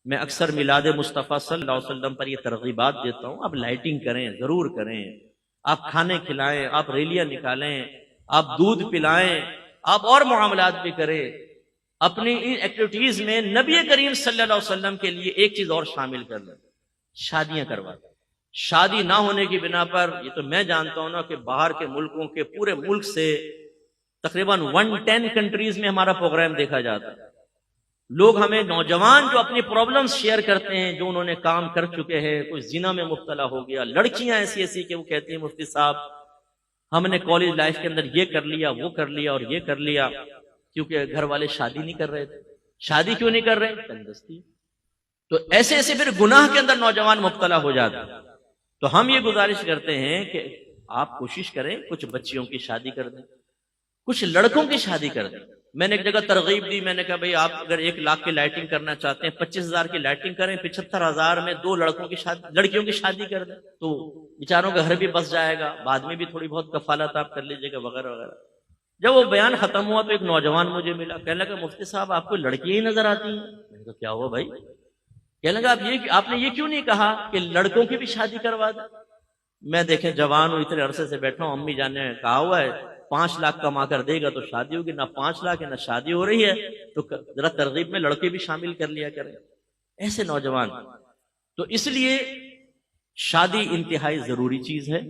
میں اکثر میلاد مصطفیٰ صلی اللہ علیہ وسلم پر یہ ترغیبات دیتا ہوں، آپ لائٹنگ کریں، ضرور کریں، آپ کھانے کھلائیں، آپ ریلیاں نکالیں، آپ دودھ پلائیں، آپ اور معاملات بھی کریں۔ اپنی ان ایکٹیویٹیز میں نبی کریم صلی اللہ علیہ وسلم کے لیے ایک چیز اور شامل کر لیں، شادیاں کروا دیں۔ شادی نہ ہونے کی بنا پر، یہ تو میں جانتا ہوں نا کہ باہر کے ملکوں کے پورے ملک سے تقریباً 110 کنٹریز میں ہمارا پروگرام دیکھا جاتا ہے۔ لوگ ہمیں نوجوان جو اپنی پرابلمز شیئر کرتے ہیں، جو انہوں نے کام کر چکے ہیں، کوئی زنا میں مبتلا ہو گیا، لڑکیاں ایسی ایسی کہ وہ کہتی ہیں مفتی صاحب ہم نے کالج لائف کے اندر یہ کر لیا، وہ کر لیا اور یہ کر لیا، کیونکہ گھر والے شادی نہیں کر رہے تھے۔ شادی کیوں نہیں کر رہے؟ تنگستی۔ تو ایسے ایسے پھر گناہ کے اندر نوجوان مبتلا ہو جاتے ہیں۔ تو ہم یہ گزارش کرتے ہیں کہ آپ کوشش کریں کچھ بچیوں کی شادی کر دیں، کچھ لڑکوں کی شادی کر دیں۔ میں نے ایک جگہ ترغیب دی، میں نے کہا بھئی آپ اگر 1 لاکھ کی لائٹنگ کرنا چاہتے ہیں، 25,000 کی لائٹنگ کریں، 75,000 میں 2 لڑکیوں کی شادی کر دیں، تو بیچاروں کا گھر بھی بس جائے گا، بعد میں بھی تھوڑی بہت کفالت آپ کر لیجیے گا وغیرہ وغیرہ۔ جب وہ بیان ختم ہوا تو ایک نوجوان مجھے ملا، کہنے لگا مفتی صاحب آپ کو لڑکیاں ہی نظر آتی ہیں؟ میں نے کہا کیا ہوا بھائی؟ کہنے لگا آپ نے یہ کیوں نہیں کہا کہ لڑکوں کی بھی شادی کروا دیں؟ میں دیکھیں جوان ہوں، اتنے عرصے سے بیٹھا ہوں، امی جان نے کہا ہوا ہے 5 لاکھ کما کر دے گا تو شادی ہوگی، نہ 5 لاکھ ہے نہ شادی ہو رہی ہے، تو ذرا ترغیب میں لڑکے بھی شامل کر لیا کریں۔ ایسے نوجوان، تو اس لیے شادی انتہائی ضروری چیز ہے۔